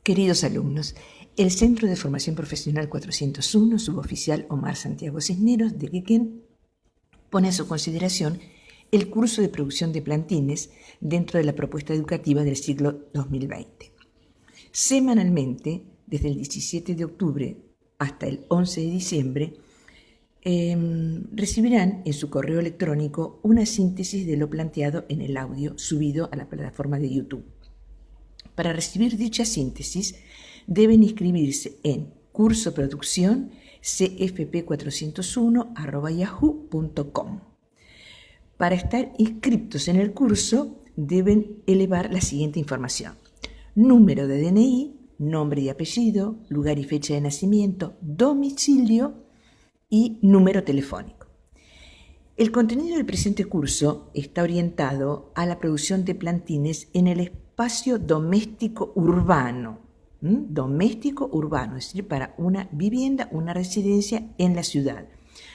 Queridos alumnos, el Centro de Formación Profesional 401, suboficial Omar Santiago Cisneros de Quequén, pone a su consideración el curso de producción de plantines dentro de la propuesta educativa del ciclo 2020. Semanalmente, desde el 17 de octubre hasta el 11 de diciembre, recibirán en su correo electrónico una síntesis de lo planteado en el audio subido a la plataforma de YouTube. Para recibir dicha síntesis, deben inscribirse en cursoproducción.cfp401@yahoo.com. Para estar inscriptos en el curso, deben elevar la siguiente información: número de DNI, nombre y apellido, lugar y fecha de nacimiento, domicilio y número telefónico. El contenido del presente curso está orientado a la producción de plantines en el espacio doméstico urbano, es decir, para una vivienda, una residencia en la ciudad,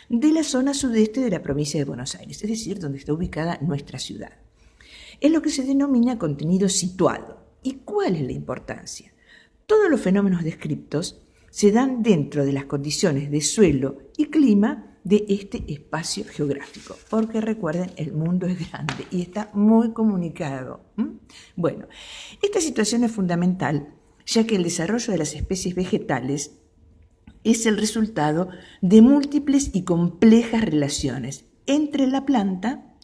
de la zona sudeste de la provincia de Buenos Aires, es decir, donde está ubicada nuestra ciudad. Es lo que se denomina contenido situado. ¿Y cuál es la importancia? Todos los fenómenos descritos se dan dentro de las condiciones de suelo y clima de este espacio geográfico, porque recuerden, el mundo es grande y está muy comunicado. Bueno, esta situación es fundamental, ya que el desarrollo de las especies vegetales es el resultado de múltiples y complejas relaciones entre la planta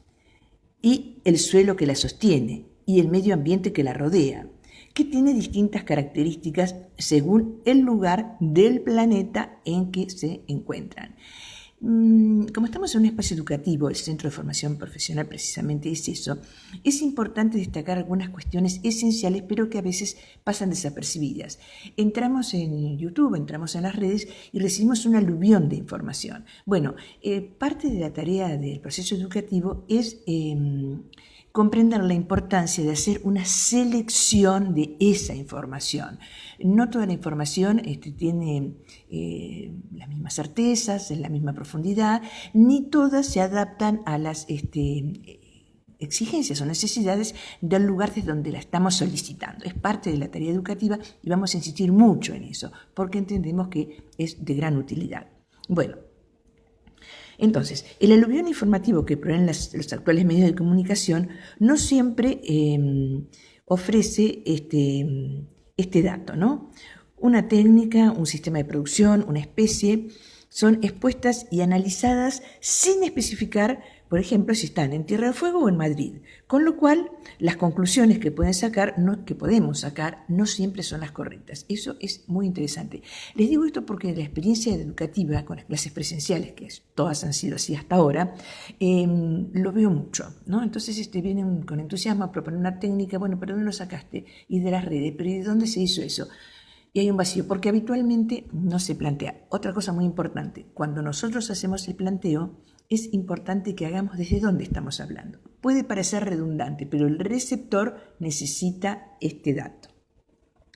y el suelo que la sostiene y el medio ambiente que la rodea, que tiene distintas características según el lugar del planeta en que se encuentran. Como estamos en un espacio educativo, el Centro de Formación Profesional precisamente es eso, es importante destacar algunas cuestiones esenciales, pero que a veces pasan desapercibidas. Entramos en YouTube, entramos en las redes y recibimos un aluvión de información. Bueno, parte de la tarea del proceso educativo es comprender la importancia de hacer una selección de esa información. No toda la información tiene las mismas certezas, la misma profundidad, ni todas se adaptan a las exigencias o necesidades del lugar desde donde la estamos solicitando. Es parte de la tarea educativa y vamos a insistir mucho en eso, porque entendemos que es de gran utilidad. Bueno, entonces, el aluvión informativo que proveen los actuales medios de comunicación no siempre ofrece este dato, ¿no? Una técnica, un sistema de producción, una especie, son expuestas y analizadas sin especificar, por ejemplo, si están en Tierra del Fuego o en Madrid, con lo cual las conclusiones que podemos sacar no siempre son las correctas. Eso es muy interesante. Les digo esto porque la experiencia educativa con las clases presenciales, que todas han sido así hasta ahora, lo veo mucho, ¿no? Entonces vienen con entusiasmo a proponer una técnica, bueno, ¿pero dónde lo sacaste? Y de las redes, ¿pero de dónde se hizo eso? Y hay un vacío, porque habitualmente no se plantea. Otra cosa muy importante, cuando nosotros hacemos el planteo, es importante que hagamos desde dónde estamos hablando. Puede parecer redundante, pero el receptor necesita este dato.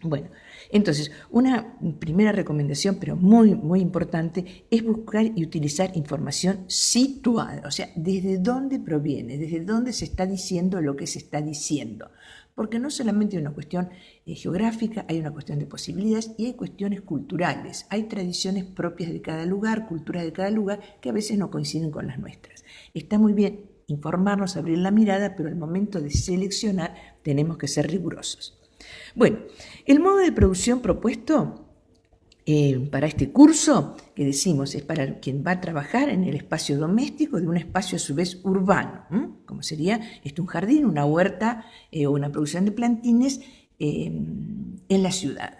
Bueno, entonces, una primera recomendación, pero muy, muy importante, es buscar y utilizar información situada, o sea, desde dónde proviene, desde dónde se está diciendo lo que se está diciendo. Porque no solamente hay una cuestión geográfica, hay una cuestión de posibilidades y hay cuestiones culturales. Hay tradiciones propias de cada lugar, culturas de cada lugar, que a veces no coinciden con las nuestras. Está muy bien informarnos, abrir la mirada, pero al momento de seleccionar tenemos que ser rigurosos. Bueno, el modo de producción propuesto para este curso, que decimos, es para quien va a trabajar en el espacio doméstico de un espacio a su vez urbano, como sería un jardín, una huerta o una producción de plantines en la ciudad.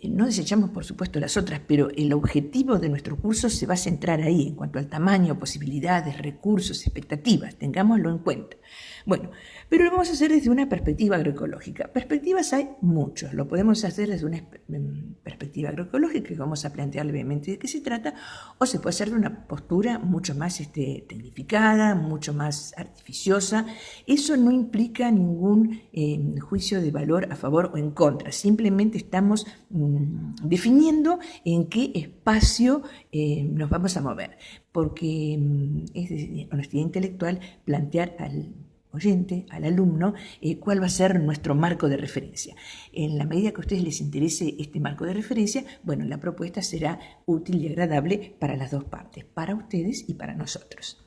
No desechamos, por supuesto, las otras, pero el objetivo de nuestro curso se va a centrar ahí, en cuanto al tamaño, posibilidades, recursos, expectativas, tengámoslo en cuenta. Bueno, pero lo vamos a hacer desde una perspectiva agroecológica. Perspectivas hay muchos, lo podemos hacer desde una perspectiva agroecológica, que vamos a plantear levemente de qué se trata, o se puede hacer de una postura mucho más tecnificada, mucho más artificiosa. Eso no implica ningún juicio de valor a favor o en contra, simplemente estamos definiendo en qué espacio nos vamos a mover, porque es de honestidad intelectual plantear oyente, al alumno, cuál va a ser nuestro marco de referencia. En la medida que a ustedes les interese este marco de referencia, bueno, la propuesta será útil y agradable para las dos partes, para ustedes y para nosotros.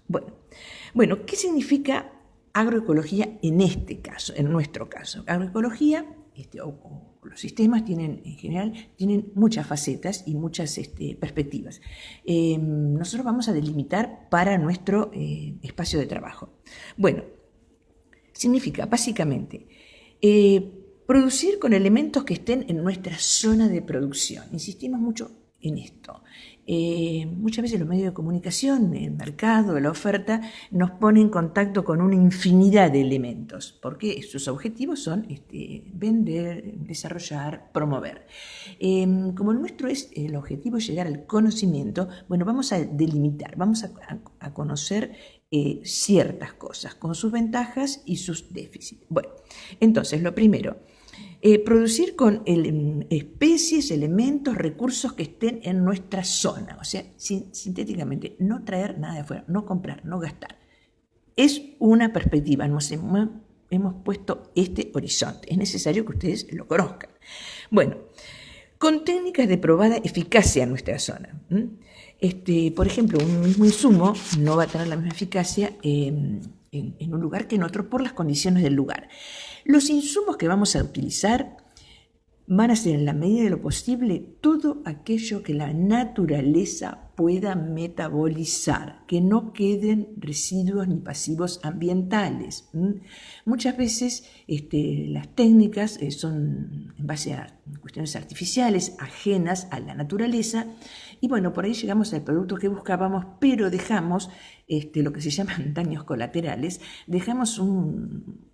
Bueno, ¿qué significa agroecología en este caso, en nuestro caso? Agroecología, o los sistemas en general tienen muchas facetas y muchas perspectivas. Nosotros vamos a delimitar para nuestro espacio de trabajo. Bueno, significa básicamente producir con elementos que estén en nuestra zona de producción. Insistimos mucho en esto. Muchas veces los medios de comunicación, el mercado, la oferta, nos ponen en contacto con una infinidad de elementos, porque sus objetivos son vender, desarrollar, promover. Como el nuestro el objetivo es llegar al conocimiento, bueno, vamos a delimitar, vamos a conocer ciertas cosas, con sus ventajas y sus déficits. Bueno, entonces, lo primero, producir con especies, elementos, recursos que estén en nuestra zona, o sea, sintéticamente, no traer nada de afuera, no comprar, no gastar. Es una perspectiva, hemos puesto este horizonte, es necesario que ustedes lo conozcan. Bueno, con técnicas de probada eficacia en nuestra zona. Por ejemplo, un mismo insumo no va a tener la misma eficacia en un lugar que en otro por las condiciones del lugar. Los insumos que vamos a utilizar van a ser, en la medida de lo posible, todo aquello que la naturaleza pueda metabolizar, que no queden residuos ni pasivos ambientales. Muchas veces las técnicas son en base a cuestiones artificiales, ajenas a la naturaleza, y bueno, por ahí llegamos al producto que buscábamos, pero dejamos lo que se llaman daños colaterales, dejamos un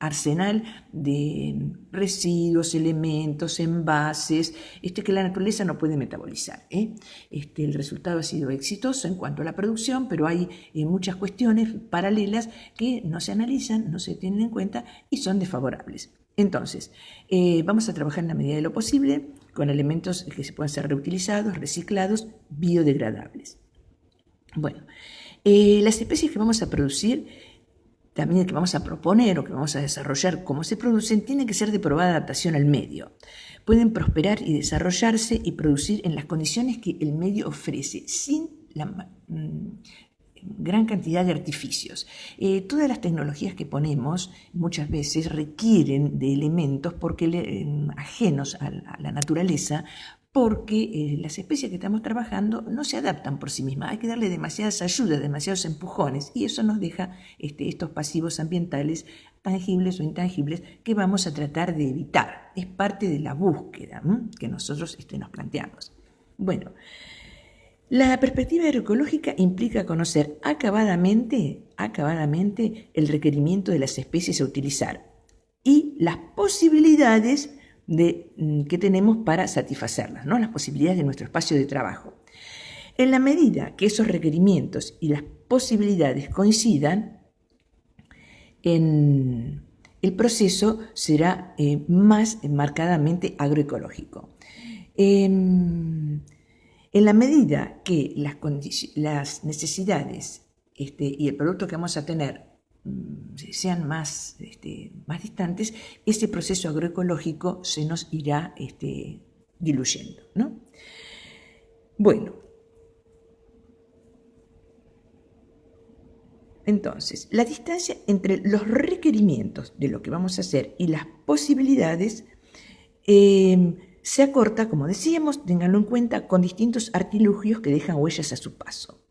arsenal de residuos, elementos, envases, que la naturaleza no puede metabolizar. El resultado ha sido exitoso en cuanto a la producción, pero hay muchas cuestiones paralelas que no se analizan, no se tienen en cuenta y son desfavorables. Entonces, vamos a trabajar en la medida de lo posible con elementos que se puedan ser reutilizados, reciclados, biodegradables. Bueno, las especies que vamos a producir, también que vamos a proponer o que vamos a desarrollar cómo se producen, tienen que ser de probada adaptación al medio. Pueden prosperar y desarrollarse y producir en las condiciones que el medio ofrece, sin la gran cantidad de artificios. Todas las tecnologías que ponemos muchas veces requieren de elementos ajenos a la naturaleza, porque las especies que estamos trabajando no se adaptan por sí mismas, hay que darle demasiadas ayudas, demasiados empujones, y eso nos deja estos pasivos ambientales tangibles o intangibles que vamos a tratar de evitar. Es parte de la búsqueda que nosotros nos planteamos. Bueno, la perspectiva agroecológica implica conocer acabadamente el requerimiento de las especies a utilizar y las posibilidades que tenemos para satisfacerlas, ¿no? Las posibilidades de nuestro espacio de trabajo. En la medida que esos requerimientos y las posibilidades coincidan, el proceso será más marcadamente agroecológico. En la medida que las necesidades y el producto que vamos a tener sean más distantes, ese proceso agroecológico se nos irá diluyendo, ¿no? Bueno, entonces, la distancia entre los requerimientos de lo que vamos a hacer y las posibilidades se acorta, como decíamos, ténganlo en cuenta, con distintos artilugios que dejan huellas a su paso.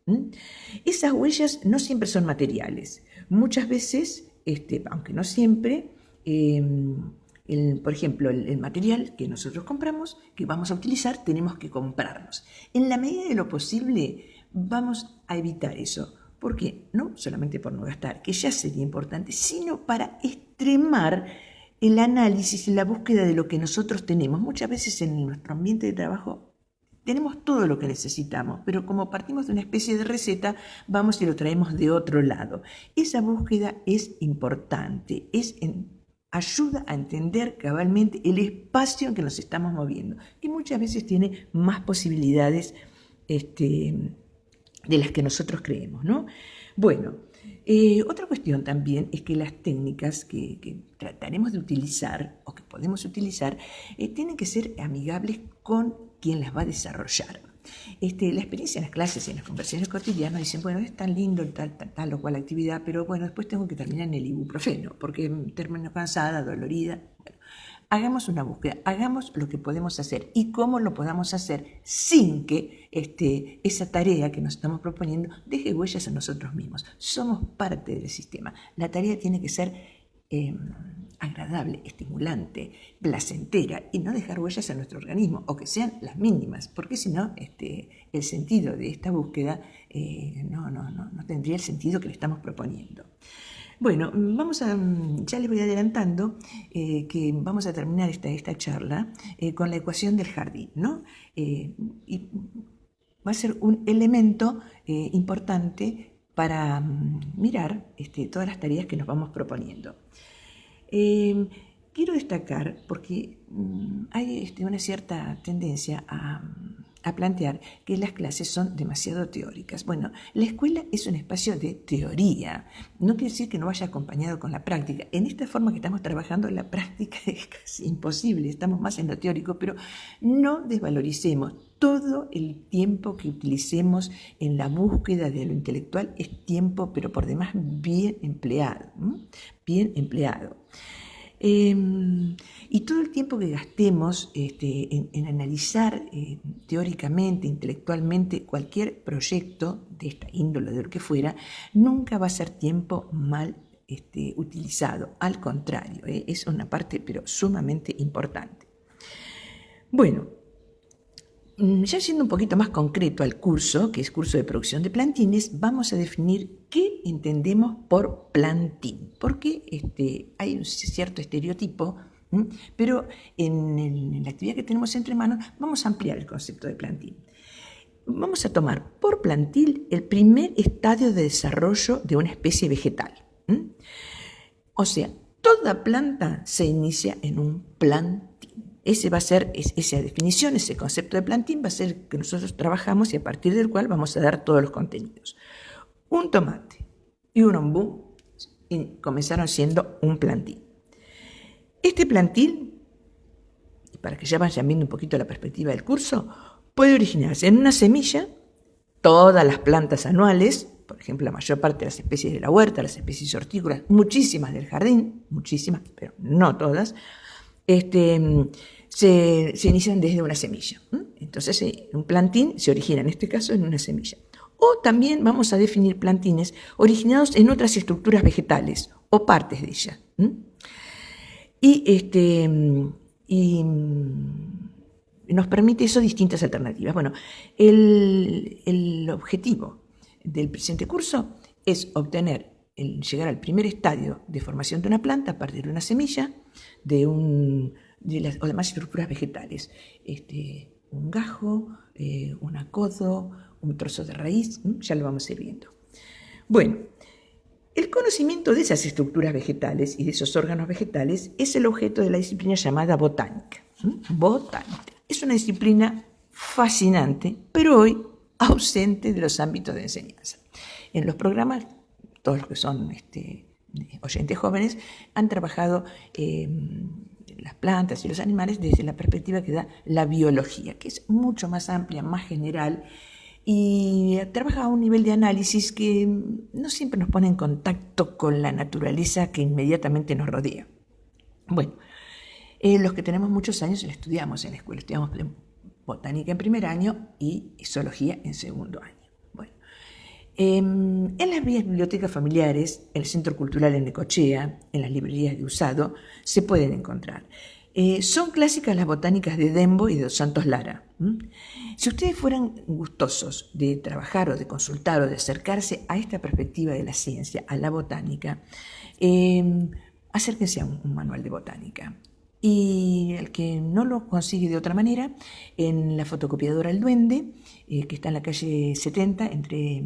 Esas huellas no siempre son materiales. Muchas veces, aunque no siempre, por ejemplo, el material que nosotros compramos, que vamos a utilizar, tenemos que comprarnos. En la medida de lo posible, vamos a evitar eso. ¿Por qué? No solamente por no gastar, que ya sería importante, sino para extremar el análisis y la búsqueda de lo que nosotros tenemos. Muchas veces en nuestro ambiente de trabajo tenemos todo lo que necesitamos, pero como partimos de una especie de receta, vamos y lo traemos de otro lado. Esa búsqueda es importante, ayuda a entender cabalmente el espacio en que nos estamos moviendo, que muchas veces tiene más posibilidades de las que nosotros creemos, ¿no? Bueno, Otra cuestión también es que las técnicas que trataremos de utilizar o que podemos utilizar tienen que ser amigables con quien las va a desarrollar. La experiencia en las clases y en las conversaciones cotidianas dicen, bueno, es tan lindo tal o cual actividad, pero bueno, después tengo que terminar en el ibuprofeno porque termino cansada, dolorida. Bueno, hagamos una búsqueda, hagamos lo que podemos hacer y cómo lo podamos hacer sin que esa tarea que nos estamos proponiendo deje huellas en nosotros mismos. Somos parte del sistema. La tarea tiene que ser agradable, estimulante, placentera y no dejar huellas en nuestro organismo o que sean las mínimas, porque si no, el sentido de esta búsqueda no tendría el sentido que le estamos proponiendo. Bueno, ya les voy adelantando que vamos a terminar esta charla con la ecuación del jardín, ¿no? Y va a ser un elemento importante para mirar todas las tareas que nos vamos proponiendo. Quiero destacar, porque hay una cierta tendencia a plantear que las clases son demasiado teóricas. Bueno, la escuela es un espacio de teoría. No quiere decir que no vaya acompañado con la práctica. En esta forma que estamos trabajando, la práctica es casi imposible. Estamos más en lo teórico, pero no desvaloricemos. Todo el tiempo que utilicemos en la búsqueda de lo intelectual es tiempo, pero por demás bien empleado. Bien empleado. Y todo el tiempo que gastemos en analizar teóricamente, intelectualmente, cualquier proyecto de esta índole, de lo que fuera, nunca va a ser tiempo mal utilizado. Al contrario, es una parte pero sumamente importante. Bueno, ya siendo un poquito más concreto al curso, que es curso de producción de plantines, vamos a definir qué entendemos por plantín, porque hay un cierto estereotipo, pero en la actividad que tenemos entre manos vamos a ampliar el concepto de plantín. Vamos a tomar por plantil el primer estadio de desarrollo de una especie vegetal. O sea, toda planta se inicia en un plantín. Ese va a ser, esa definición, ese concepto de plantín va a ser que nosotros trabajamos y a partir del cual vamos a dar todos los contenidos. Un tomate y un ombú comenzaron siendo un plantín. Este plantín, para que ya vayan viendo un poquito la perspectiva del curso, puede originarse en una semilla. Todas las plantas anuales, por ejemplo, la mayor parte de las especies de la huerta, las especies hortícolas, muchísimas del jardín, muchísimas, pero no todas, se inician desde una semilla. Entonces, un plantín se origina, en este caso, en una semilla. O también vamos a definir plantines originados en otras estructuras vegetales o partes de ellas. Y nos permite eso distintas alternativas. Bueno, el objetivo del presente curso es llegar al primer estadio de formación de una planta a partir de una semilla, de las demás estructuras vegetales. Un gajo, un acodo, un trozo de raíz, ya lo vamos a ir viendo. Bueno, el conocimiento de esas estructuras vegetales y de esos órganos vegetales es el objeto de la disciplina llamada botánica. Botánica. Es una disciplina fascinante, pero hoy ausente de los ámbitos de enseñanza. En los programas, todos los que son oyentes jóvenes han trabajado las plantas y los animales desde la perspectiva que da la biología, que es mucho más amplia, más general, y trabaja a un nivel de análisis que no siempre nos pone en contacto con la naturaleza que inmediatamente nos rodea. Bueno, los que tenemos muchos años la estudiamos en la escuela, estudiamos botánica en primer año y zoología en segundo año. Bueno, en las bibliotecas familiares, en el Centro Cultural en Necochea, en las librerías de Usado, se pueden encontrar. Son clásicas las botánicas de Dembo y de Dos Santos Lara. Si ustedes fueran gustosos de trabajar o de consultar o de acercarse a esta perspectiva de la ciencia, a la botánica, acérquense a un manual de botánica. Y el que no lo consigue de otra manera, en la fotocopiadora El Duende, que está en la calle 70, entre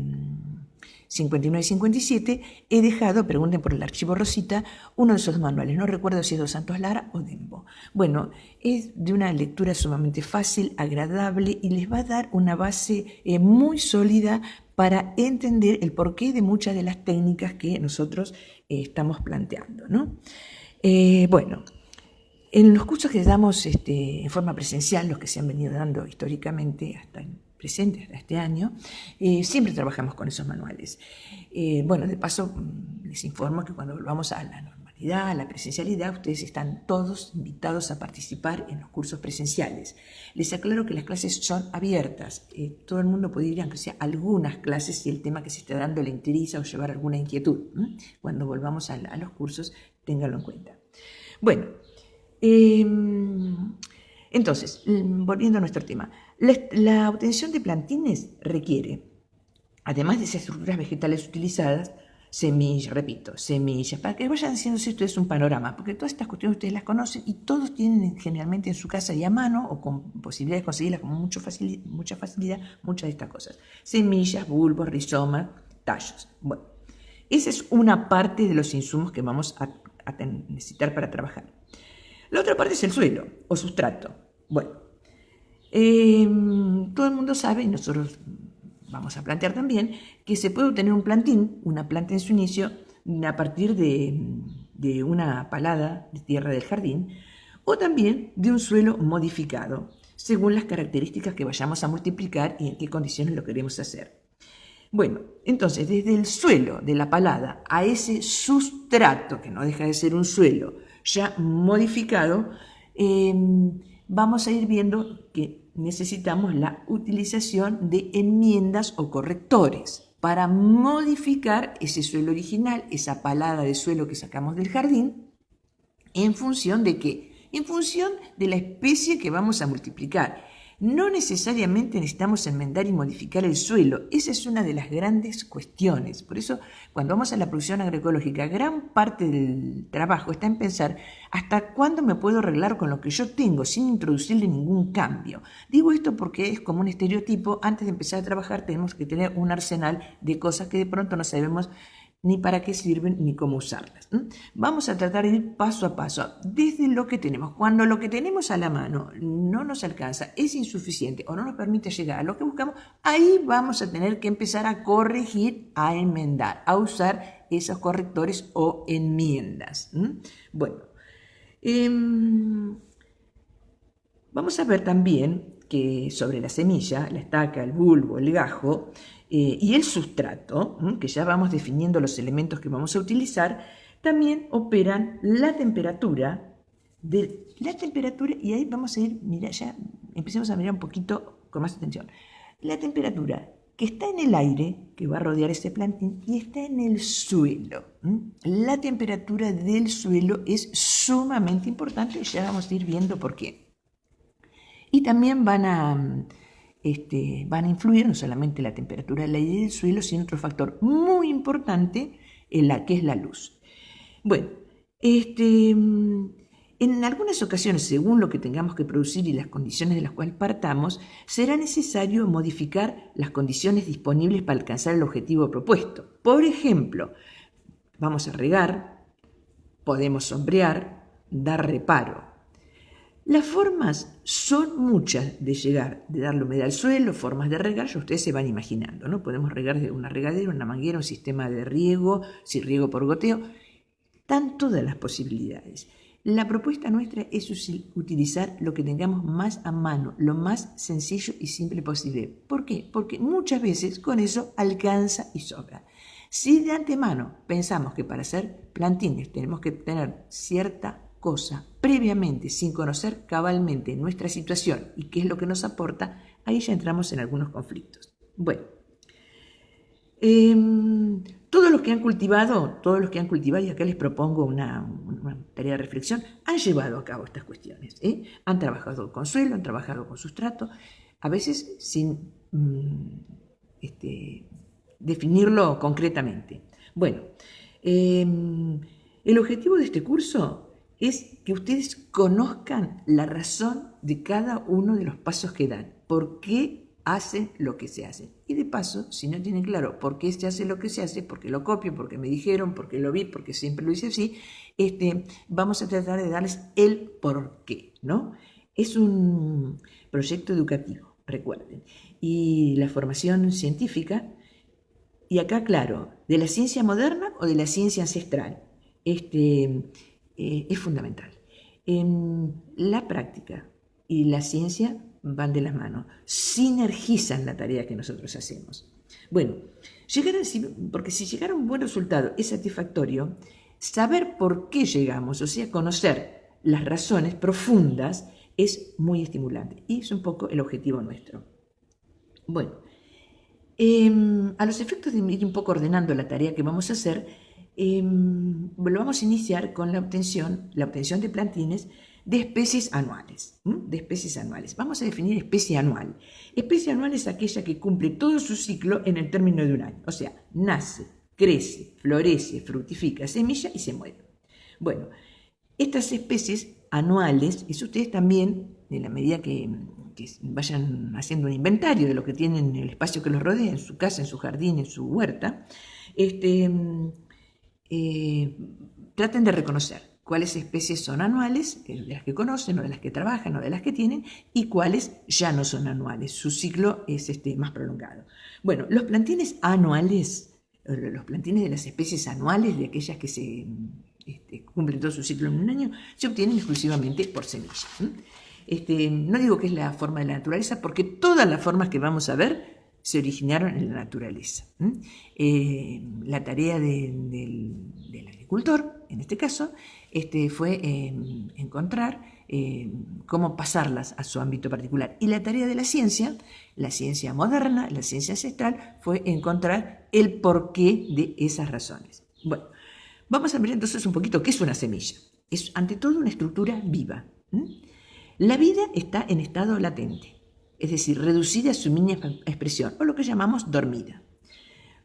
59 y 57, he dejado, pregunten por el archivo Rosita, uno de esos manuales. No recuerdo si es Dos Santos Lara o Dembo. Bueno, es de una lectura sumamente fácil, agradable y les va a dar una base muy sólida para entender el porqué de muchas de las técnicas que nosotros estamos planteando, ¿no? Bueno, en los cursos que damos en forma presencial, los que se han venido dando históricamente hasta el presente, hasta este año, siempre trabajamos con esos manuales. Bueno, de paso, les informo que cuando volvamos a la normalidad, a la presencialidad, ustedes están todos invitados a participar en los cursos presenciales. Les aclaro que las clases son abiertas. Todo el mundo puede ir, aunque sea algunas clases, si el tema que se está dando le interesa o llevar alguna inquietud. Cuando volvamos a los cursos, ténganlo en cuenta. Bueno, entonces, volviendo a nuestro tema, la obtención de plantines requiere, además de esas estructuras vegetales utilizadas, semillas, repito, semillas, para que vayan haciéndose ustedes un panorama, porque todas estas cuestiones ustedes las conocen y todos tienen generalmente en su casa y a mano, o con posibilidad de conseguirlas con mucha facilidad, muchas de estas cosas. Semillas, bulbos, rizomas, tallos. Bueno, esa es una parte de los insumos que vamos a necesitar para trabajar. La otra parte es el suelo o sustrato. Bueno, todo el mundo sabe, y nosotros vamos a plantear también, que se puede obtener un plantín, una planta en su inicio, a partir de una palada de tierra del jardín, o también de un suelo modificado, según las características que vayamos a multiplicar y en qué condiciones lo queremos hacer. Bueno, entonces, desde el suelo de la palada a ese sustrato, que no deja de ser un suelo ya modificado, vamos a ir viendo que necesitamos la utilización de enmiendas o correctores para modificar ese suelo original, esa palada de suelo que sacamos del jardín, ¿en función de qué? En función de la especie que vamos a multiplicar. No necesariamente necesitamos enmendar y modificar el suelo. Esa es una de las grandes cuestiones. Por eso, cuando vamos a la producción agroecológica, gran parte del trabajo está en pensar hasta cuándo me puedo arreglar con lo que yo tengo sin introducirle ningún cambio. Digo esto porque es como un estereotipo. Antes de empezar a trabajar tenemos que tener un arsenal de cosas que de pronto no sabemos ni para qué sirven ni cómo usarlas. Vamos a tratar de ir paso a paso, desde lo que tenemos. Cuando lo que tenemos a la mano no nos alcanza, es insuficiente o no nos permite llegar a lo que buscamos, ahí vamos a tener que empezar a corregir, a enmendar, a usar esos correctores o enmiendas. Bueno, vamos a ver también que sobre la semilla, la estaca, el bulbo, el gajo, y el sustrato, que ya vamos definiendo los elementos que vamos a utilizar, también operan la temperatura, y ahí vamos a ir, mira, ya empecemos a mirar un poquito con más atención. La temperatura que está en el aire, que va a rodear ese plantín, y está en el suelo. La temperatura del suelo es sumamente importante, y ya vamos a ir viendo por qué. Y también van a influir no solamente la temperatura del aire y del suelo, sino otro factor muy importante, que es la luz. Bueno, en algunas ocasiones, según lo que tengamos que producir y las condiciones de las cuales partamos, será necesario modificar las condiciones disponibles para alcanzar el objetivo propuesto. Por ejemplo, vamos a regar, podemos sombrear, dar reparo. Las formas son muchas de llegar, de darle humedad al suelo, formas de regar, ya ustedes se van imaginando, ¿no? Podemos regar de una regadera, una manguera, un sistema de riego, si riego por goteo, están todas las posibilidades. La propuesta nuestra es utilizar lo que tengamos más a mano, lo más sencillo y simple posible. ¿Por qué? Porque muchas veces con eso alcanza y sobra. Si de antemano pensamos que para hacer plantines tenemos que tener cierta cosa previamente, sin conocer cabalmente nuestra situación y qué es lo que nos aporta, ahí ya entramos en algunos conflictos. Bueno, todos los que han cultivado, y acá les propongo una tarea de reflexión, han llevado a cabo estas cuestiones. Han trabajado con suelo, han trabajado con sustrato, a veces sin definirlo concretamente. Bueno, el objetivo de este curso es que ustedes conozcan la razón de cada uno de los pasos que dan, por qué hacen lo que se hace. Y de paso, si no tienen claro por qué se hace lo que se hace, porque lo copio, porque me dijeron, porque lo vi, porque siempre lo hice así, vamos a tratar de darles el por qué, ¿no? Es un proyecto educativo, recuerden. Y la formación científica y acá claro, de la ciencia moderna o de la ciencia ancestral, es fundamental. La práctica y la ciencia van de las manos, sinergizan la tarea que nosotros hacemos. Bueno, porque si llegar a un buen resultado es satisfactorio, saber por qué llegamos, o sea, conocer las razones profundas, es muy estimulante y es un poco el objetivo nuestro. Bueno, a los efectos de ir un poco ordenando la tarea que vamos a hacer, lo vamos a iniciar con la obtención de plantines de especies anuales. Vamos a definir especie anual. Especie anual es aquella que cumple todo su ciclo en el término de un año. O sea, nace, crece, florece, fructifica, semilla y se muere. Bueno, estas especies anuales, eso ustedes también, en la medida que vayan haciendo un inventario de lo que tienen en el espacio que los rodea, en su casa, en su jardín, en su huerta, traten de reconocer cuáles especies son anuales, de las que conocen o de las que trabajan o de las que tienen, y cuáles ya no son anuales, su ciclo es más prolongado. Bueno, los plantines anuales, los plantines de las especies anuales, de aquellas que se cumplen todo su ciclo en un año, se obtienen exclusivamente por semilla. No digo que es la forma de la naturaleza, porque todas las formas que vamos a ver se originaron en la naturaleza. La tarea del agricultor, en este caso, fue encontrar cómo pasarlas a su ámbito particular. Y la tarea de la ciencia moderna, la ciencia ancestral, fue encontrar el porqué de esas razones. Bueno, vamos a ver entonces un poquito qué es una semilla. Es ante todo una estructura viva. La vida está en estado latente, es decir, reducida a su mínima expresión, o lo que llamamos dormida.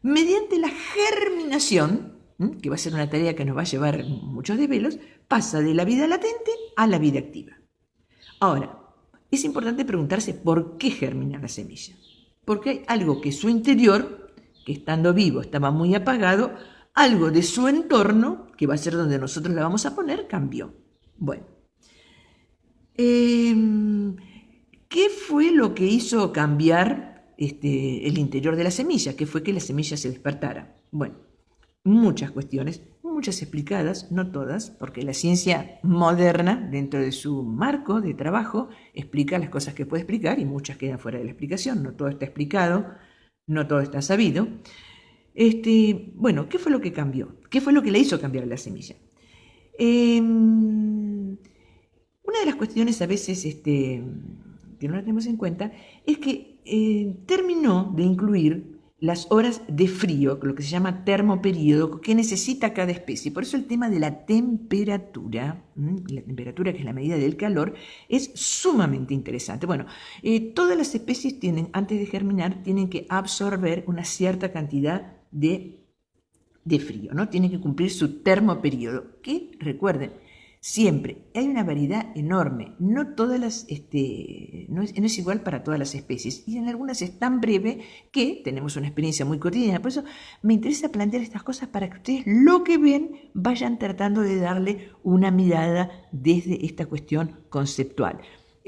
Mediante la germinación, que va a ser una tarea que nos va a llevar muchos desvelos, pasa de la vida latente a la vida activa. Ahora, es importante preguntarse por qué germina la semilla. Porque hay algo que su interior, que estando vivo estaba muy apagado, algo de su entorno, que va a ser donde nosotros la vamos a poner, cambió. Bueno, ¿qué fue lo que hizo cambiar el interior de la semilla? ¿Qué fue que la semilla se despertara? Bueno, muchas cuestiones, muchas explicadas, no todas, porque la ciencia moderna, dentro de su marco de trabajo, explica las cosas que puede explicar y muchas quedan fuera de la explicación. No todo está explicado, no todo está sabido. Bueno, ¿qué fue lo que cambió? ¿Qué fue lo que le hizo cambiar la semilla? Una de las cuestiones a veces que no la tenemos en cuenta es que terminó de incluir las horas de frío, lo que se llama termoperíodo, que necesita cada especie. Por eso el tema de la temperatura que es la medida del calor, es sumamente interesante. Bueno, todas las especies antes de germinar, tienen que absorber una cierta cantidad de frío, ¿no? Tienen que cumplir su termoperíodo, que recuerden, siempre hay una variedad enorme, no todas las, no es igual para todas las especies, y en algunas es tan breve que tenemos una experiencia muy cotidiana. Por eso me interesa plantear estas cosas para que ustedes lo que ven vayan tratando de darle una mirada desde esta cuestión conceptual.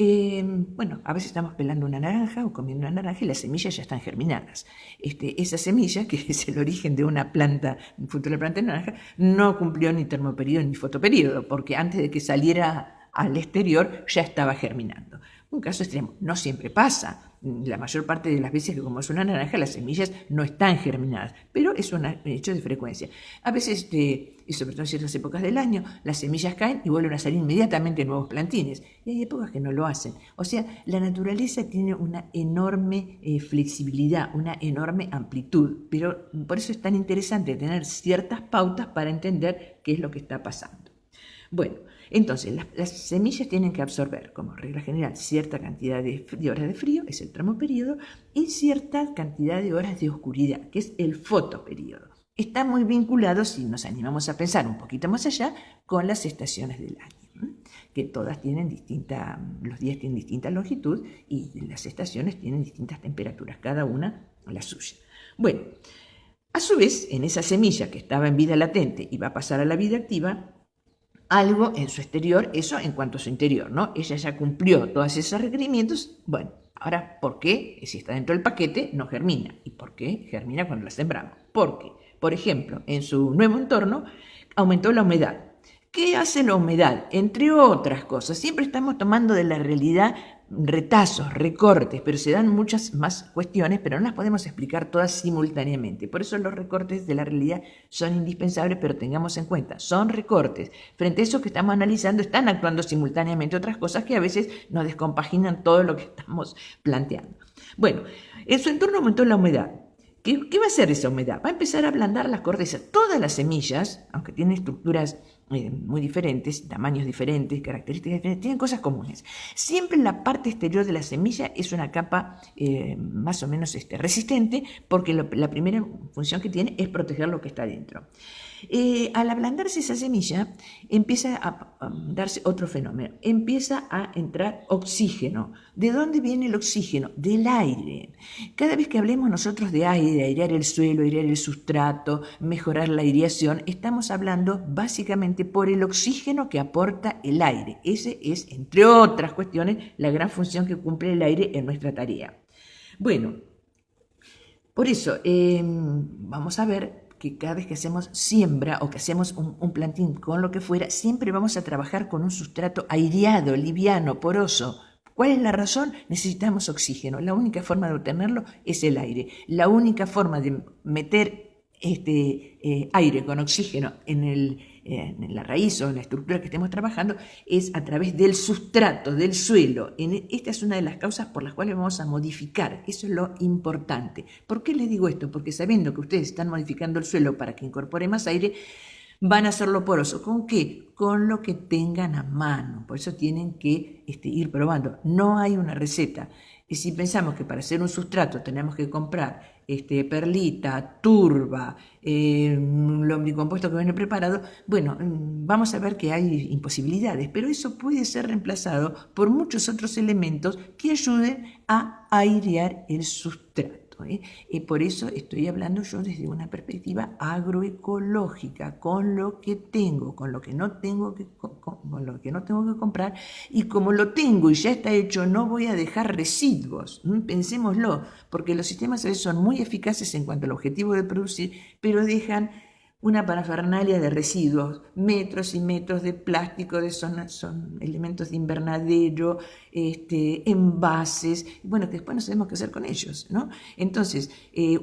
Bueno, a veces estamos pelando una naranja o comiendo una naranja y las semillas ya están germinadas. Esa semilla, que es el origen de una planta, futura planta de naranja, no cumplió ni termoperíodo ni fotoperíodo, porque antes de que saliera al exterior ya estaba germinando. Un caso extremo, no siempre pasa. La mayor parte de las veces que comemos una naranja, las semillas no están germinadas, pero es un hecho de frecuencia. A veces, y sobre todo en ciertas épocas del año, las semillas caen y vuelven a salir inmediatamente nuevos plantines. Y hay épocas que no lo hacen. O sea, la naturaleza tiene una enorme flexibilidad, una enorme amplitud, pero por eso es tan interesante tener ciertas pautas para entender qué es lo que está pasando. Bueno, entonces las semillas tienen que absorber, como regla general, cierta cantidad de horas de frío, es el termoperíodo, y cierta cantidad de horas de oscuridad, que es el fotoperíodo. Está muy vinculado, si nos animamos a pensar un poquito más allá, con las estaciones del año, que todas tienen los días tienen distinta longitud y las estaciones tienen distintas temperaturas, cada una la suya. Bueno, a su vez, en esa semilla que estaba en vida latente y va a pasar a la vida activa, algo en su exterior, eso en cuanto a su interior, ¿no? Ella ya cumplió todos esos requerimientos. Bueno, ahora, ¿por qué? Si está dentro del paquete, no germina. ¿Y por qué germina cuando la sembramos? porque, por ejemplo, en su nuevo entorno aumentó la humedad. ¿Qué hace la humedad? Entre otras cosas, siempre estamos tomando de la realidad retazos, recortes, pero se dan muchas más cuestiones, pero no las podemos explicar todas simultáneamente. Por eso los recortes de la realidad son indispensables, pero tengamos en cuenta, son recortes. Frente a eso que estamos analizando, están actuando simultáneamente otras cosas que a veces nos descompaginan todo lo que estamos planteando. Bueno, en su entorno aumentó la humedad. ¿Qué va a hacer esa humedad? Va a empezar a ablandar las cortezas. Todas las semillas, aunque tienen estructuras muy diferentes, tamaños diferentes, características diferentes, tienen cosas comunes. Siempre la parte exterior de la semilla es una capa más o menos resistente, porque la primera función que tiene es proteger lo que está dentro. Al ablandarse esa semilla, empieza a darse otro fenómeno. Empieza a entrar oxígeno. ¿De dónde viene el oxígeno? Del aire. Cada vez que hablemos nosotros de aire, de airear el suelo, airear el sustrato, mejorar la aireación, estamos hablando básicamente por el oxígeno que aporta el aire. Ese es, entre otras cuestiones, la gran función que cumple el aire en nuestra tarea. Bueno, por eso vamos a ver que cada vez que hacemos siembra o que hacemos un plantín con lo que fuera, siempre vamos a trabajar con un sustrato aireado, liviano, poroso. ¿Cuál es la razón? Necesitamos oxígeno. La única forma de obtenerlo es el aire. La única forma de meter aire con oxígeno en la raíz o en la estructura que estemos trabajando es a través del sustrato, del suelo. Esta es una de las causas por las cuales vamos a modificar. Eso es lo importante. ¿Por qué les digo esto? Porque sabiendo que ustedes están modificando el suelo para que incorpore más aire, van a hacerlo poroso. ¿Con qué? Con lo que tengan a mano. Por eso tienen que ir probando. No hay una receta. Y si pensamos que para hacer un sustrato tenemos que comprar perlita, turba, lombricompuesto que viene preparado, bueno, vamos a ver que hay imposibilidades, pero eso puede ser reemplazado por muchos otros elementos que ayuden a airear el sustrato. Y por eso estoy hablando yo desde una perspectiva agroecológica, con lo que tengo, con lo que no tengo que comprar, y como lo tengo y ya está hecho, no voy a dejar residuos. Pensémoslo, porque los sistemas son muy eficaces en cuanto al objetivo de producir, pero dejan una parafernalia de residuos, metros y metros de plástico, son elementos de invernadero, envases, bueno, que después no sabemos qué hacer con ellos, ¿no? Entonces,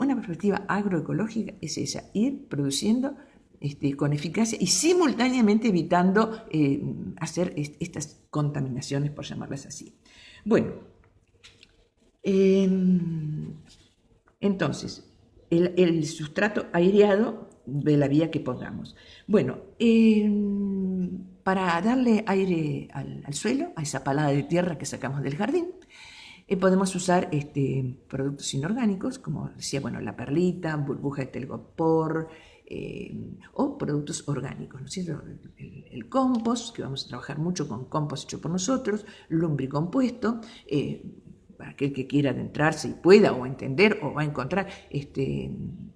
una perspectiva agroecológica es esa, ir produciendo con eficacia y simultáneamente evitando hacer estas contaminaciones, por llamarlas así. Bueno, entonces, el sustrato aireado de la vía que pongamos. Bueno, para darle aire al suelo, a esa palada de tierra que sacamos del jardín, podemos usar productos inorgánicos, como decía, bueno, la perlita, burbuja de telgopor, o productos orgánicos, ¿no es cierto? El compost, que vamos a trabajar mucho con compost hecho por nosotros, lombricompuesto, para aquel que quiera adentrarse y pueda o entender o va a encontrar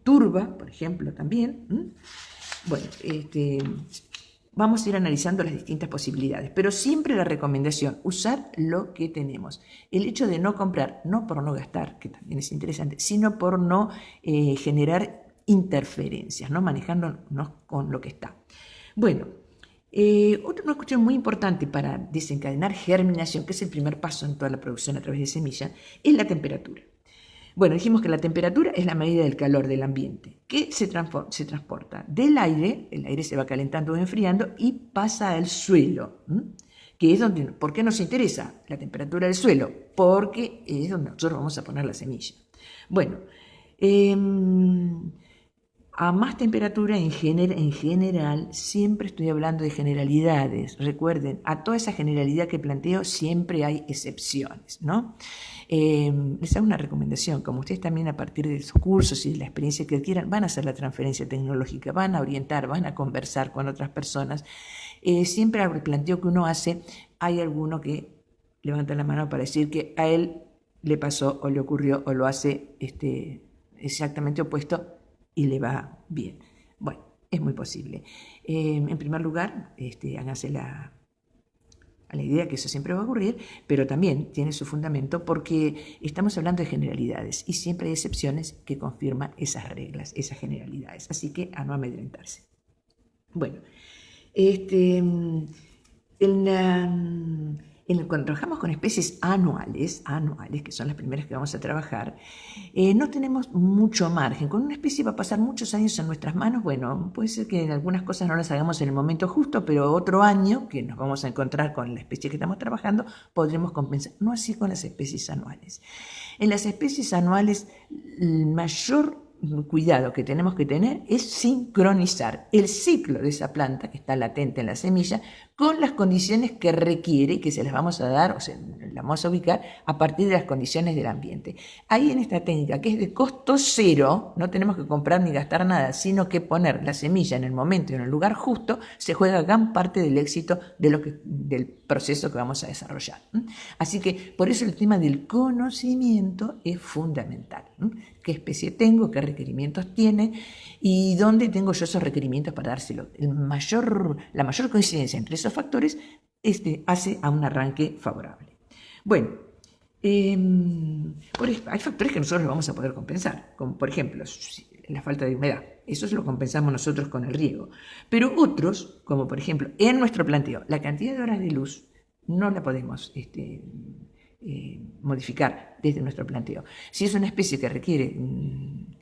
turba, por ejemplo, también. Bueno, vamos a ir analizando las distintas posibilidades, pero siempre la recomendación, usar lo que tenemos. El hecho de no comprar, no por no gastar, que también es interesante, sino por no generar interferencias, no manejándonos con lo que está. Bueno, una cuestión muy importante para desencadenar germinación, que es el primer paso en toda la producción a través de semilla, es la temperatura. Bueno, dijimos que la temperatura es la medida del calor del ambiente, que se transporta del aire, el aire se va calentando o enfriando y pasa al suelo, que es donde, ¿por qué nos interesa la temperatura del suelo? Porque es donde nosotros vamos a poner la semilla. Bueno, a más temperatura en general, siempre estoy hablando de generalidades. Recuerden, a toda esa generalidad que planteo siempre hay excepciones, ¿no? Les hago una recomendación, como ustedes también a partir de sus cursos y de la experiencia que adquieran, van a hacer la transferencia tecnológica, van a orientar, van a conversar con otras personas. Siempre al planteo que uno hace, hay alguno que levanta la mano para decir que a él le pasó o le ocurrió o lo hace exactamente opuesto y le va bien. Bueno, es muy posible. En primer lugar, háganse a la idea que eso siempre va a ocurrir, pero también tiene su fundamento porque estamos hablando de generalidades y siempre hay excepciones que confirman esas reglas, esas generalidades. Así que a no amedrentarse. Bueno, cuando trabajamos con especies anuales, que son las primeras que vamos a trabajar, no tenemos mucho margen. Con una especie va a pasar muchos años en nuestras manos. Bueno, puede ser que en algunas cosas no las hagamos en el momento justo, pero otro año que nos vamos a encontrar con la especie que estamos trabajando, podremos compensar. No así con las especies anuales. En las especies anuales, el mayor cuidado que tenemos que tener es sincronizar el ciclo de esa planta que está latente en la semilla con las condiciones que requiere y que se las vamos a dar, o sea, las vamos a ubicar a partir de las condiciones del ambiente. Ahí en esta técnica, que es de costo cero, no tenemos que comprar ni gastar nada, sino que poner la semilla en el momento y en el lugar justo, se juega gran parte del éxito del proceso que vamos a desarrollar. Así que por eso el tema del conocimiento es fundamental. ¿Qué especie tengo? ¿Qué requerimientos tiene? ¿Y dónde tengo yo esos requerimientos para dárselo? La mayor coincidencia entre esos factores hace a un arranque favorable. Bueno, hay factores que nosotros vamos a poder compensar, como por ejemplo la falta de humedad. Eso lo compensamos nosotros con el riego. Pero otros, como por ejemplo en nuestro planteo, la cantidad de horas de luz no la podemos modificar desde nuestro planteo. Si es una especie que requiere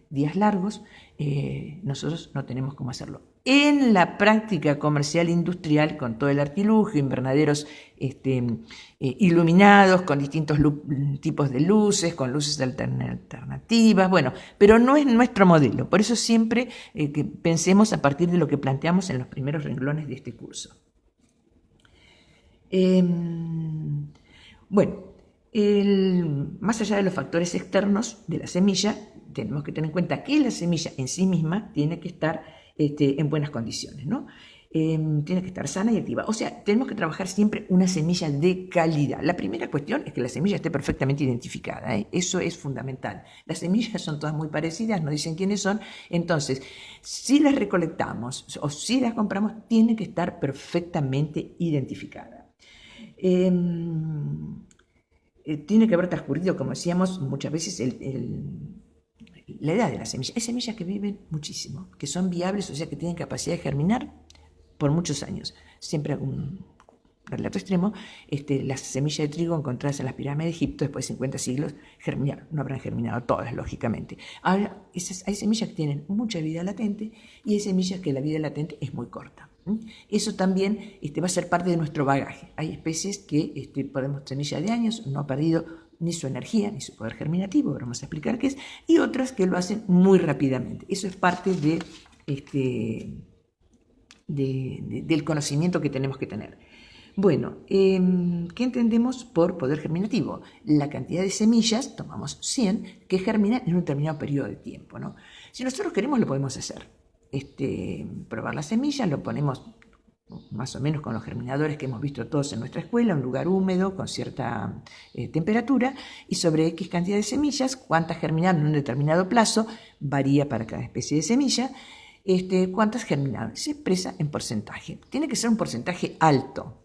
días largos, nosotros no tenemos cómo hacerlo. En la práctica comercial industrial, con todo el artilugio, invernaderos iluminados, con distintos tipos de luces, con luces alternativas, bueno, pero no es nuestro modelo. Por eso siempre que pensemos a partir de lo que planteamos en los primeros renglones de este curso. Más allá de los factores externos de la semilla, tenemos que tener en cuenta que la semilla en sí misma tiene que estar en buenas condiciones, ¿no? Tiene que estar sana y activa. O sea, tenemos que trabajar siempre una semilla de calidad. La primera cuestión es que la semilla esté perfectamente identificada, ¿eh? Eso es fundamental. Las semillas son todas muy parecidas, no dicen quiénes son. Entonces, si las recolectamos o si las compramos, tiene que estar perfectamente identificada. Tiene que haber transcurrido, como decíamos, muchas veces la edad de la semilla. Hay semillas que viven muchísimo, que son viables, o sea, que tienen capacidad de germinar por muchos años. Siempre un relato extremo, las semillas de trigo encontradas en las pirámides de Egipto después de 50 siglos germinaron, no habrán germinado todas, lógicamente. Ahora, hay semillas que tienen mucha vida latente y hay semillas que la vida latente es muy corta. Eso también va a ser parte de nuestro bagaje. Hay especies que podemos, semillas de años, no ha perdido ni su energía ni su poder germinativo, vamos a explicar qué es, y otras que lo hacen muy rápidamente. Eso es parte del conocimiento que tenemos que tener. Bueno, ¿qué entendemos por poder germinativo? La cantidad de semillas, tomamos 100, que germinan en un determinado periodo de tiempo, ¿no? Si nosotros queremos, lo podemos hacer. Probar las semillas, lo ponemos más o menos con los germinadores que hemos visto todos en nuestra escuela, un lugar húmedo con cierta temperatura, y sobre X cantidad de semillas, cuántas germinaron en un determinado plazo, varía para cada especie de semilla, cuántas germinaron, se expresa en porcentaje. Tiene que ser un porcentaje alto,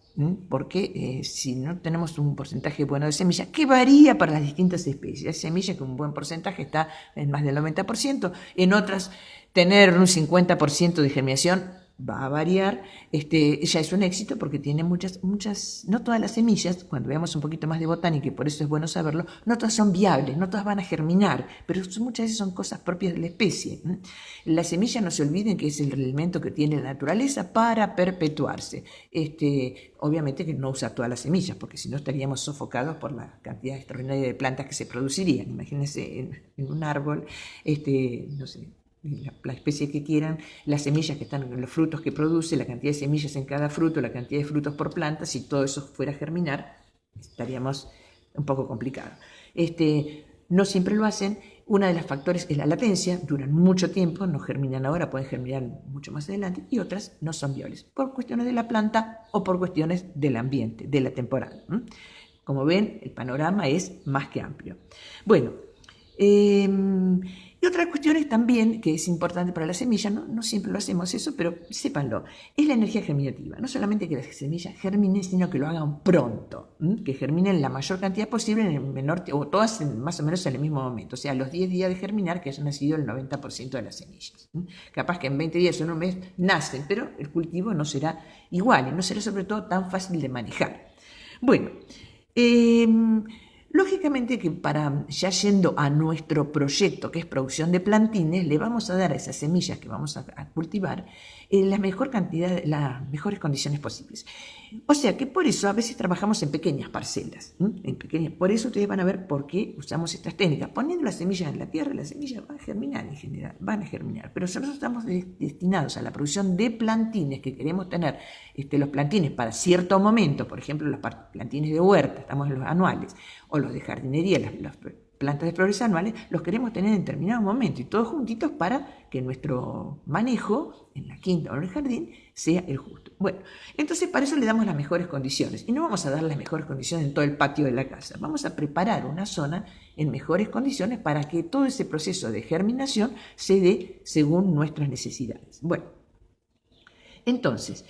porque si no tenemos un porcentaje bueno de semilla, que varía para las distintas especies. Hay semillas que un buen porcentaje está en más del 90%, en otras tener un 50% de germinación va a variar, ya es un éxito porque tiene muchas, no todas las semillas, cuando veamos un poquito más de botánica, y por eso es bueno saberlo, no todas son viables, no todas van a germinar, pero muchas veces son cosas propias de la especie. La semilla, no se olviden que es el elemento que tiene la naturaleza para perpetuarse. Obviamente que no usa todas las semillas, porque si no estaríamos sofocados por la cantidad extraordinaria de plantas que se producirían. Imagínense en un árbol, no sé, la especie que quieran, las semillas que están en los frutos que produce, la cantidad de semillas en cada fruto, la cantidad de frutos por planta, si todo eso fuera a germinar, estaríamos un poco complicados. No siempre lo hacen. Uno de los factores es la latencia, duran mucho tiempo, no germinan ahora, pueden germinar mucho más adelante, y otras no son viables, por cuestiones de la planta o por cuestiones del ambiente, de la temporada. Como ven, el panorama es más que amplio. Bueno, Y otra cuestión es también, que es importante para la semilla, no siempre lo hacemos eso, pero sépanlo, es la energía germinativa. No solamente que las semillas germinen, sino que lo hagan pronto, que germinen la mayor cantidad posible en el menor, o todas más o menos en el mismo momento. O sea, a los 10 días de germinar, que hayan nacido el 90% de las semillas. Capaz que en 20 días o en un mes nacen, pero el cultivo no será igual y no será sobre todo tan fácil de manejar. Bueno, lógicamente que para ya yendo a nuestro proyecto, que es producción de plantines, le vamos a dar a esas semillas que vamos a cultivar la mejor cantidad, las mejores condiciones posibles. O sea que por eso a veces trabajamos en pequeñas parcelas. Por eso ustedes van a ver por qué usamos estas técnicas. Poniendo las semillas en la tierra, las semillas van a germinar en general, van a germinar. Pero si nosotros estamos destinados a la producción de plantines, que queremos tener los plantines para cierto momento, por ejemplo los plantines de huerta, estamos en los anuales, o los de jardinería, las plantas de flores anuales, los queremos tener en determinado momento y todos juntitos para que nuestro manejo en la quinta o en el jardín sea el justo. Bueno, entonces para eso le damos las mejores condiciones y no vamos a dar las mejores condiciones en todo el patio de la casa, vamos a preparar una zona en mejores condiciones para que todo ese proceso de germinación se dé según nuestras necesidades. Bueno, entonces,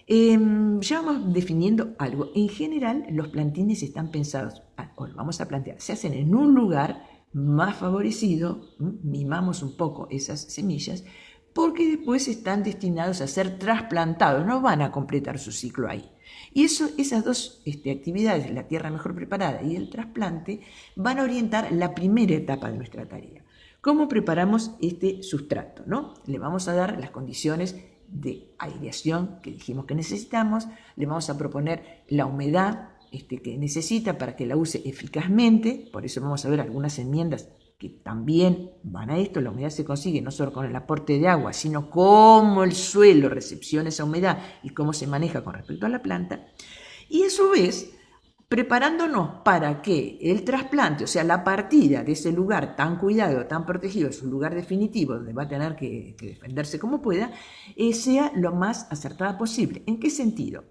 ya vamos definiendo algo. En general, los plantines están pensados, o lo vamos a plantear, se hacen en un lugar más favorecido, mimamos un poco esas semillas, porque después están destinados a ser trasplantados, no van a completar su ciclo ahí. Y esas dos actividades, la tierra mejor preparada y el trasplante, van a orientar la primera etapa de nuestra tarea. ¿Cómo preparamos este sustrato? ¿No? Le vamos a dar las condiciones de aireación que dijimos que necesitamos, le vamos a proponer la humedad que necesita para que la use eficazmente, por eso vamos a ver algunas enmiendas que también van a esto. La humedad se consigue no solo con el aporte de agua, sino cómo el suelo recepciona esa humedad y cómo se maneja con respecto a la planta, y a su vez preparándonos para que el trasplante, o sea, la partida de ese lugar tan cuidado, tan protegido, su lugar definitivo, donde va a tener que defenderse como pueda, sea lo más acertada posible. ¿En qué sentido?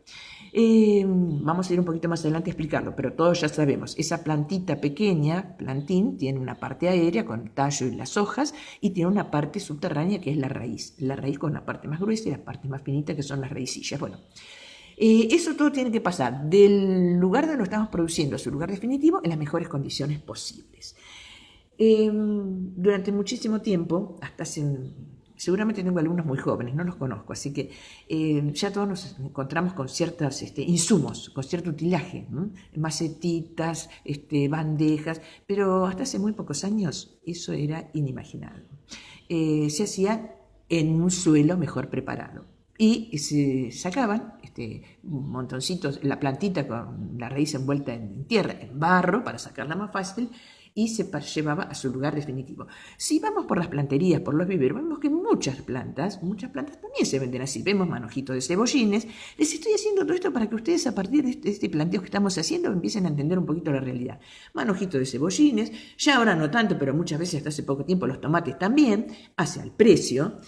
Vamos a ir un poquito más adelante a explicarlo, pero todos ya sabemos, esa plantita pequeña, plantín, tiene una parte aérea con el tallo y las hojas, y tiene una parte subterránea que es la raíz con la parte más gruesa y la parte más finita que son las raicillas. Bueno, eso todo tiene que pasar del lugar donde lo estamos produciendo a su lugar definitivo en las mejores condiciones posibles. Durante muchísimo tiempo, seguramente tengo alumnos muy jóvenes, no los conozco, así que ya todos nos encontramos con ciertos insumos, con cierto utilaje, macetitas, bandejas, pero hasta hace muy pocos años eso era inimaginable. Se hacía en un suelo mejor preparado. Y se sacaban montoncitos, la plantita con la raíz envuelta en tierra, en barro, para sacarla más fácil, y se llevaba a su lugar definitivo. Si vamos por las planterías, por los viveros, vemos que muchas plantas también se venden así. Vemos manojitos de cebollines. Les estoy haciendo todo esto para que ustedes, a partir de este planteo que estamos haciendo, empiecen a entender un poquito la realidad. Manojitos de cebollines, ya ahora no tanto, pero muchas veces hasta hace poco tiempo los tomates también, hacia el precio.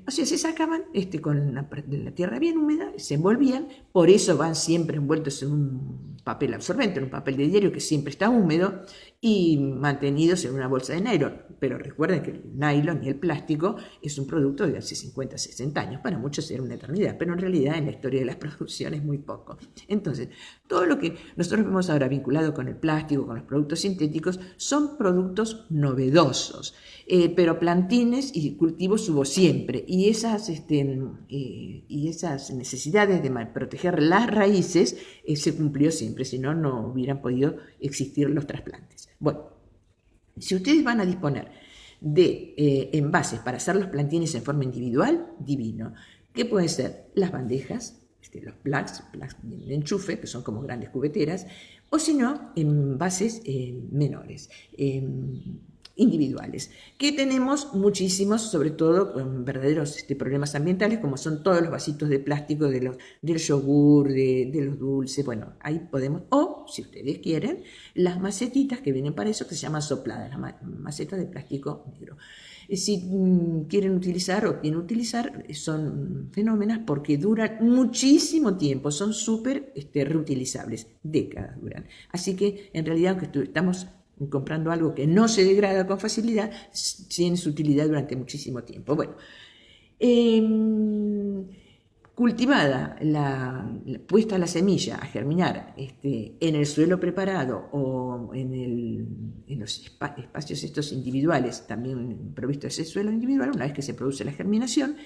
O sea, se sacaban con la tierra bien húmeda, se envolvían, por eso van siempre envueltos en un papel absorbente, en un papel de diario que siempre está húmedo, y mantenidos en una bolsa de nylon. Pero recuerden que el nylon y el plástico es un producto de hace 50, 60 años, para muchos era una eternidad, pero en realidad en la historia de las producciones muy poco. Entonces, todo lo que nosotros vemos ahora vinculado con el plástico, con los productos sintéticos, son productos novedosos, pero plantines y cultivos hubo siempre, y esas necesidades de proteger las raíces se cumplió siempre, si no, no hubieran podido existir los trasplantes. Bueno, si ustedes van a disponer de envases para hacer los plantines en forma individual, divino. ¿Qué pueden ser? Las bandejas, los plugs de enchufe, que son como grandes cubeteras, o si no, envases menores, individuales, que tenemos muchísimos, sobre todo con verdaderos problemas ambientales, como son todos los vasitos de plástico del yogur, de los dulces. Bueno, ahí podemos, o si ustedes quieren, las macetitas que vienen para eso, que se llaman sopladas, las macetas de plástico negro. Si quieren utilizar o quieren utilizar, son fenómenas porque duran muchísimo tiempo, son súper reutilizables, décadas duran. Así que en realidad, aunque estamos comprando algo que no se degrada con facilidad, tiene su utilidad durante muchísimo tiempo. Bueno, cultivada, puesta la semilla a germinar en el suelo preparado o en los espacios estos individuales, también provisto ese suelo individual, una vez que se produce la germinación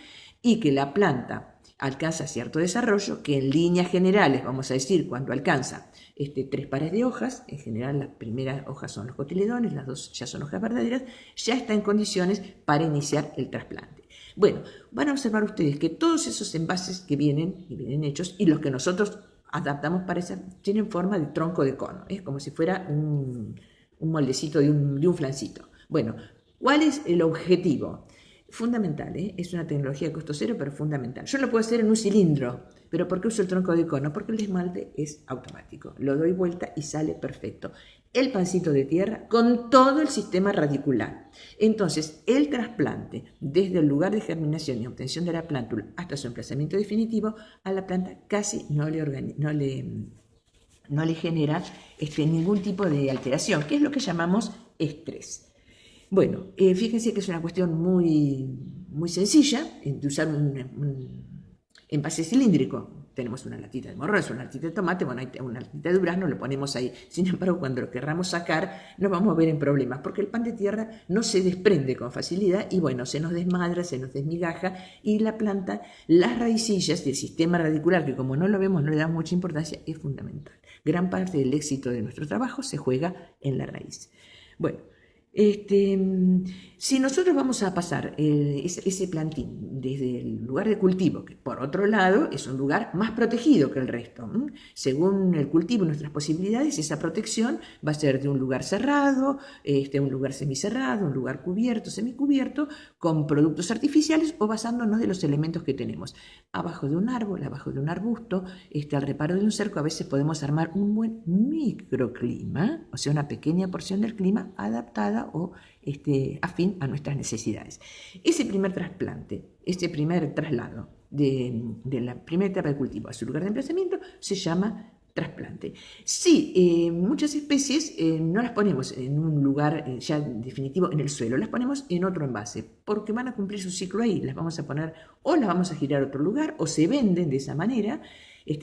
y que la planta alcanza cierto desarrollo, que en líneas generales, vamos a decir, cuando alcanza 3 pares de hojas, en general las primeras hojas son los cotiledones, las 2 ya son hojas verdaderas, ya está en condiciones para iniciar el trasplante. Bueno, van a observar ustedes que todos esos envases que vienen hechos y los que nosotros adaptamos para eso tienen forma de tronco de cono, es como si fuera un moldecito de un flancito. Bueno, ¿cuál es el objetivo? Fundamental, es una tecnología de costo cero, pero fundamental. Yo lo puedo hacer en un cilindro, pero ¿por qué uso el tronco de cono? Porque el esmalte es automático, lo doy vuelta y sale perfecto. El pancito de tierra con todo el sistema radicular. Entonces, el trasplante, desde el lugar de germinación y obtención de la plántula hasta su emplazamiento definitivo, a la planta casi no le genera ningún tipo de alteración, que es lo que llamamos estrés. Bueno, fíjense que es una cuestión muy, muy sencilla de usar un envase cilíndrico. Tenemos una latita de morrones, una latita de tomate, bueno, una latita de durazno, lo ponemos ahí. Sin embargo, cuando lo querramos sacar, nos vamos a ver en problemas, porque el pan de tierra no se desprende con facilidad y bueno, se nos desmadra, se nos desmigaja y la planta, las raicillas del sistema radicular, que como no lo vemos, no le damos mucha importancia, es fundamental. Gran parte del éxito de nuestro trabajo se juega en la raíz. Bueno, si nosotros vamos a pasar ese plantín desde el lugar de cultivo, que por otro lado es un lugar más protegido que el resto, según el cultivo y nuestras posibilidades, esa protección va a ser de un lugar cerrado, un lugar semicerrado, un lugar cubierto, semicubierto, con productos artificiales o basándonos de los elementos que tenemos. Abajo de un árbol, abajo de un arbusto, al reparo de un cerco, a veces podemos armar un buen microclima, o sea, una pequeña porción del clima adaptada o afín a nuestras necesidades. Ese primer trasplante, este primer traslado de la primera etapa de cultivo a su lugar de emplazamiento se llama trasplante. Sí, muchas especies no las ponemos en un lugar ya definitivo en el suelo, las ponemos en otro envase porque van a cumplir su ciclo ahí, las vamos a poner o las vamos a girar a otro lugar o se venden de esa manera.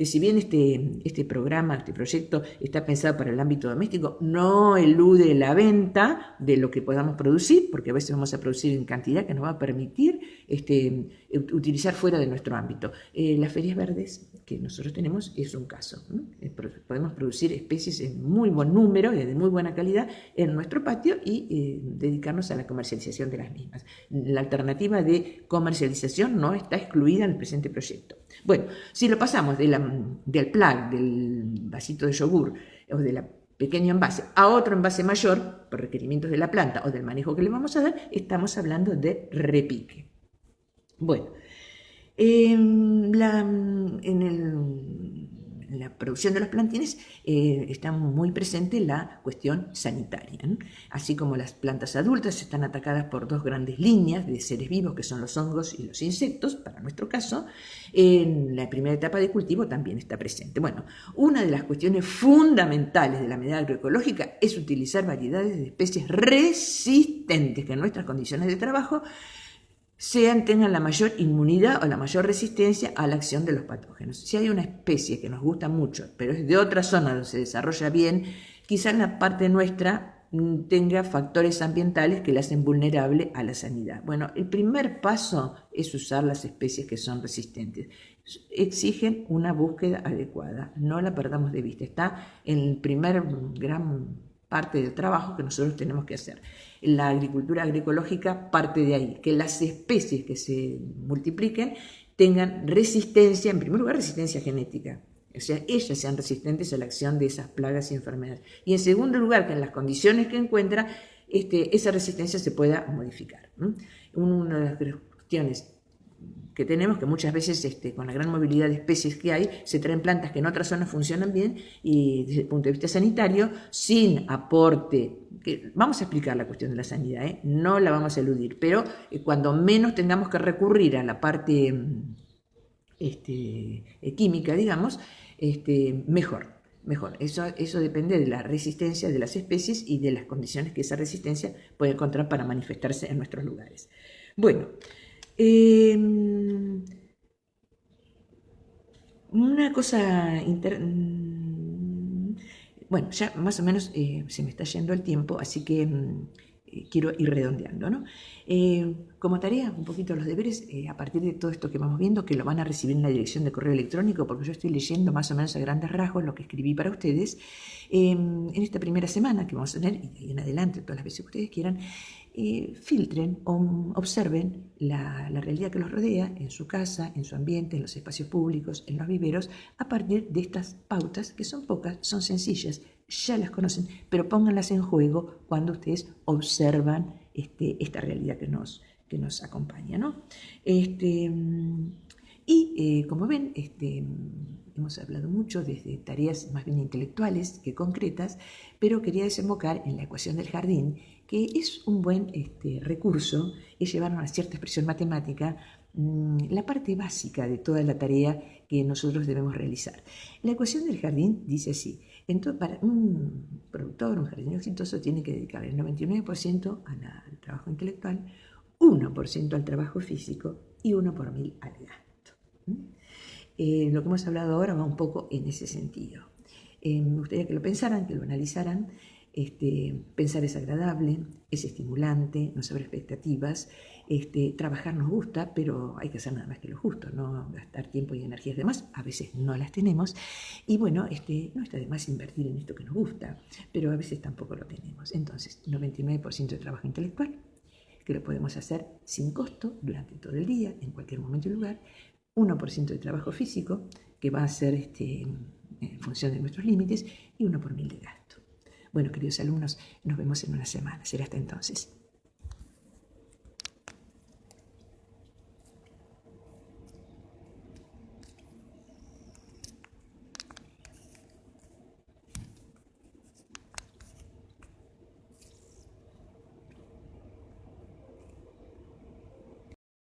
Si bien este programa, este proyecto está pensado para el ámbito doméstico, no elude la venta de lo que podamos producir, porque a veces vamos a producir en cantidad que nos va a permitir utilizar fuera de nuestro ámbito. Las ferias verdes que nosotros tenemos es un caso. Podemos producir especies en muy buen número y de muy buena calidad en nuestro patio y dedicarnos a la comercialización de las mismas. La alternativa de comercialización no está excluida en el presente proyecto. Bueno, si lo pasamos del plug, del vasito de yogur o del pequeño envase a otro envase mayor, por requerimientos de la planta o del manejo que le vamos a dar, estamos hablando de repique. Bueno, en la producción de los plantines está muy presente la cuestión sanitaria, ¿no? Así como las plantas adultas están atacadas por 2 grandes líneas de seres vivos que son los hongos y los insectos, para nuestro caso, en la primera etapa de cultivo también está presente. Bueno, una de las cuestiones fundamentales de la medida agroecológica es utilizar variedades de especies resistentes que en nuestras condiciones de trabajo tengan la mayor inmunidad o la mayor resistencia a la acción de los patógenos. Si hay una especie que nos gusta mucho, pero es de otra zona donde se desarrolla bien, quizás la parte nuestra tenga factores ambientales que la hacen vulnerable a la sanidad. Bueno, el primer paso es usar las especies que son resistentes. Exigen una búsqueda adecuada, no la perdamos de vista. Está en el primer gran parte del trabajo que nosotros tenemos que hacer. La agricultura agroecológica parte de ahí, que las especies que se multipliquen tengan resistencia, en primer lugar resistencia genética, o sea, ellas sean resistentes a la acción de esas plagas y enfermedades. Y en segundo lugar, que en las condiciones que encuentra, esa resistencia se pueda modificar. Una de las cuestiones que tenemos, que muchas veces con la gran movilidad de especies que hay, se traen plantas que en otras zonas funcionan bien y desde el punto de vista sanitario, sin aporte, que vamos a explicar la cuestión de la sanidad, no la vamos a eludir, pero cuando menos tengamos que recurrir a la parte química, digamos, mejor. mejor. Eso depende de la resistencia de las especies y de las condiciones que esa resistencia puede encontrar para manifestarse en nuestros lugares. Bueno, una cosa bueno, ya más o menos se me está yendo el tiempo, así que quiero ir redondeando, ¿no? Como tarea, un poquito los deberes, a partir de todo esto que vamos viendo, que lo van a recibir en la dirección de correo electrónico, porque yo estoy leyendo más o menos a grandes rasgos lo que escribí para ustedes. En esta primera semana que vamos a tener, y de ahí en adelante, todas las veces que ustedes quieran, filtren o observen la realidad que los rodea en su casa, en su ambiente, en los espacios públicos, en los viveros, a partir de estas pautas, que son pocas, son sencillas, ya las conocen, pero pónganlas en juego cuando ustedes observan esta realidad que nos acompaña, ¿no? Como ven, hemos hablado mucho desde tareas más bien intelectuales que concretas, pero quería desembocar en la ecuación del jardín, que es un buen recurso, es llevar a una cierta expresión matemática la parte básica de toda la tarea que nosotros debemos realizar. La ecuación del jardín dice así: entonces, para un productor, un jardinero exitoso, tiene que dedicar el 99% al trabajo intelectual, 1% al trabajo físico y 1 por 1000 al gasto. Lo que hemos hablado ahora va un poco en ese sentido. Me gustaría que lo pensaran, que lo analizaran. Pensar es agradable, es estimulante, nos abre expectativas. Trabajar nos gusta, pero hay que hacer nada más que lo justo, no gastar tiempo y energías de más, a veces no las tenemos. Y bueno, no está de más invertir en esto que nos gusta, pero a veces tampoco lo tenemos. Entonces, 99% de trabajo intelectual, que lo podemos hacer sin costo durante todo el día, en cualquier momento y lugar. 1% de trabajo físico, que va a ser en función de nuestros límites, y 1 por 1000 de gasto. Bueno, queridos alumnos, nos vemos en una semana. Será hasta entonces.